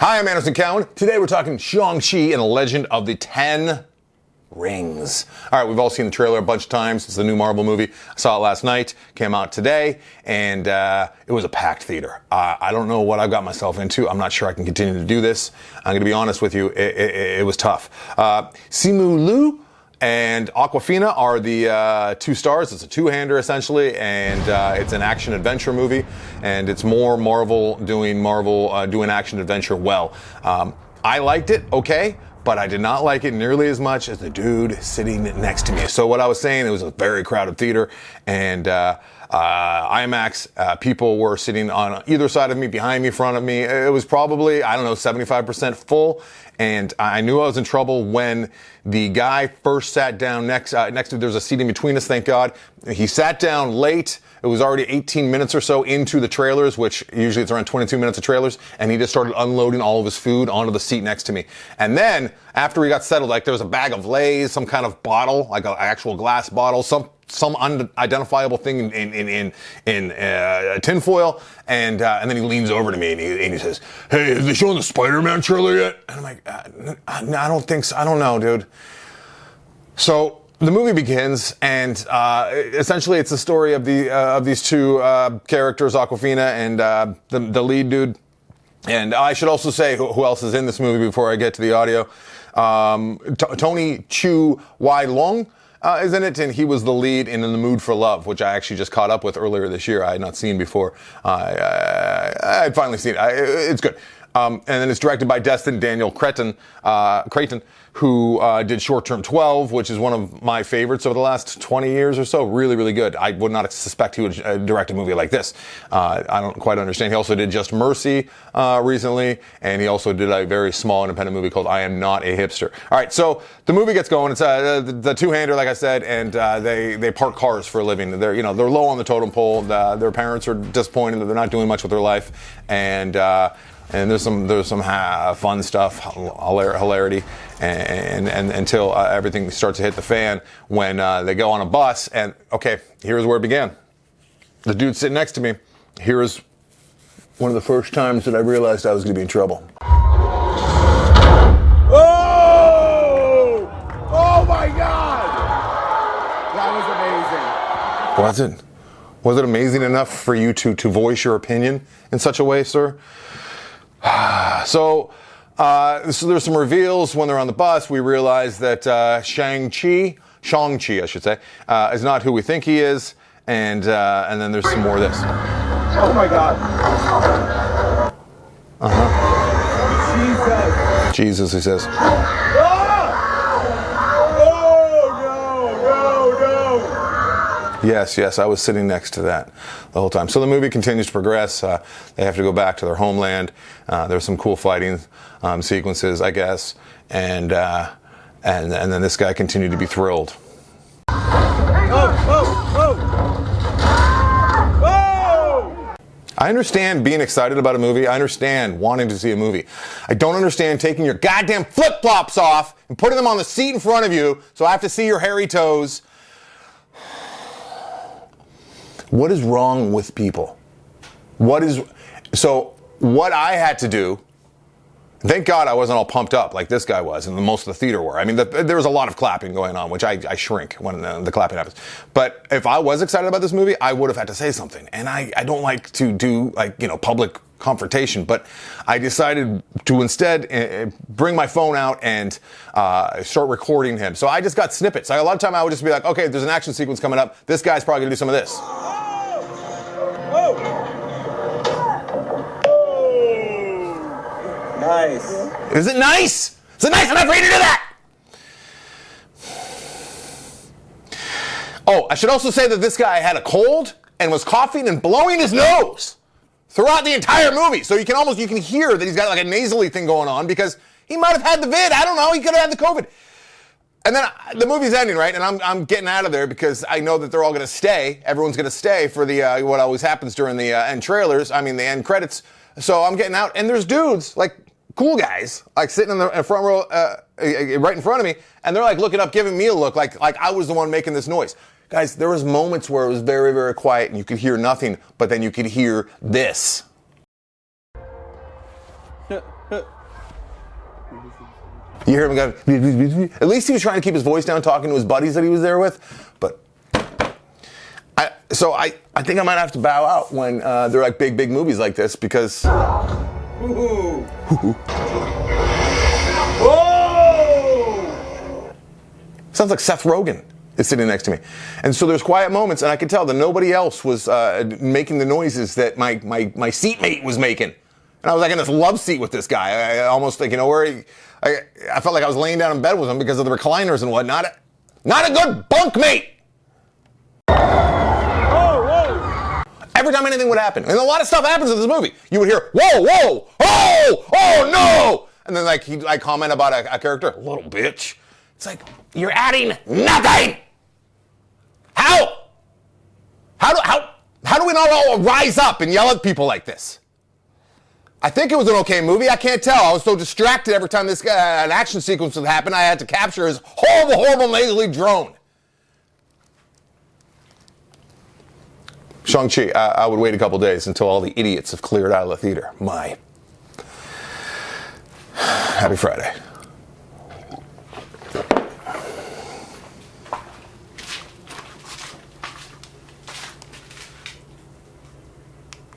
Hi, I'm Anderson Cowan. Today we're talking Shang-Chi and the Legend of the Ten Rings. All right, we've all seen the trailer a bunch of times. It's the new Marvel movie. I saw it last night, came out today, and it was a packed theater. I don't know what I've got myself into. I'm not sure I can continue to do this. I'm going to be honest with you. It was tough. Simu Liu and Awkwafina are the two stars. It's a two-hander, essentially, and it's an action-adventure movie, and it's more Marvel doing action-adventure well. I liked it, okay, but I did not like it nearly as much as the dude sitting next to me. So what I was saying, it was a very crowded theater, and IMAX, people were sitting on either side of me, behind me, front of me. It was probably, 75% full. And I knew I was in trouble when the guy first sat down next to, there's a seat in between us, thank God. He sat down late. It was already 18 minutes or so into the trailers, which usually it's around 22 minutes of trailers. And he just started unloading all of his food onto the seat next to me. And then after we got settled, like there was a bag of Lay's, some kind of bottle, like an actual glass bottle, some unidentifiable thing in tinfoil, and then he leans over to me and he says, "Hey, is they showing the Spider-Man trailer yet?" And I'm like, "I don't think so. I don't know, dude." So the movie begins, and essentially it's the story of these two characters, Awkwafina and the lead dude. And I should also say who else is in this movie before I get to the audio. Tony Chu Wai Long is in it, and he was the lead in The Mood for Love, which I actually just caught up with earlier this year. I had not seen before. I'd finally seen it. It's good. And then it's directed by Destin Daniel Creighton, who did Short Term 12, which is one of my favorites over the last 20 years or so. Really, really good. I would not suspect he would direct a movie like this. I don't quite understand. He also did Just Mercy recently, and he also did a very small independent movie called I Am Not a Hipster. All right, so the movie gets going. It's the two-hander, like I said, and they park cars for a living. They're low on the totem pole. Their parents are disappointed that they're not doing much with their life, and there's some fun stuff, hilarity, and until everything starts to hit the fan when they go on a bus. And okay, here's where it began. The dude sitting next to me. Here is one of the first times that I realized I was going to be in trouble. Oh! Oh my God! That was amazing. Was it amazing enough for you to voice your opinion in such a way, sir? So there's some reveals when they're on the bus. We realize that Shang-Chi, I should say, is not who we think he is, and then there's some more of this. Oh my God. Jesus, he says. Yes, I was sitting next to that the whole time. So the movie continues to progress. They have to go back to their homeland. There's some cool fighting sequences, I guess, and then this guy continued to be thrilled. I understand being excited about a movie. I understand wanting to see a movie. I don't understand taking your goddamn flip-flops off and putting them on the seat in front of you so I have to see your hairy toes. What is wrong with people? So what I had to do, thank God I wasn't all pumped up like this guy was and most of the theater were. I mean, there was a lot of clapping going on, which I shrink when the clapping happens. But if I was excited about this movie, I would have had to say something. And I don't like to do public confrontation, but I decided to instead bring my phone out and start recording him. So I just got snippets. A lot of time I would just be like, okay, there's an action sequence coming up. This guy's probably gonna do some of this. Nice. Is it nice? Is it nice enough for you to do that? Oh, I should also say that this guy had a cold and was coughing and blowing his nose throughout the entire movie. So you can hear that he's got like a nasally thing going on because he might have had the vid. I don't know. He could have had the COVID. And then the movie's ending, right? And I'm getting out of there because I know that they're all going to stay. Everyone's going to stay for the what always happens during the end trailers. I mean, the end credits. So I'm getting out, and there's dudes, like cool guys, like sitting in the front row, right in front of me, and they're like looking up, giving me a look, like I was the one making this noise. Guys, there was moments where it was very, very quiet, and you could hear nothing, but then you could hear this. You hear him go, at least he was trying to keep his voice down, talking to his buddies that he was there with. But I think I might have to bow out when they're like big movies like this, because sounds like Seth Rogen is sitting next to me. And so there's quiet moments, and I could tell that nobody else was making the noises that my seatmate was making. And I was like in this love seat with this guy. I almost like, I felt like I was laying down in bed with him because of the recliners and whatnot. Not a good bunk mate. Every time anything would happen, and a lot of stuff happens in this movie, you would hear, whoa, oh no! And then like he'd like comment about a character, little bitch. It's like, you're adding nothing! How do we not all rise up and yell at people like this? I think it was an okay movie. I can't tell. I was so distracted every time this an action sequence would happen. I had to capture his horrible nasally drone. Shang-Chi, I would wait a couple days until all the idiots have cleared out of the theater. Happy Friday.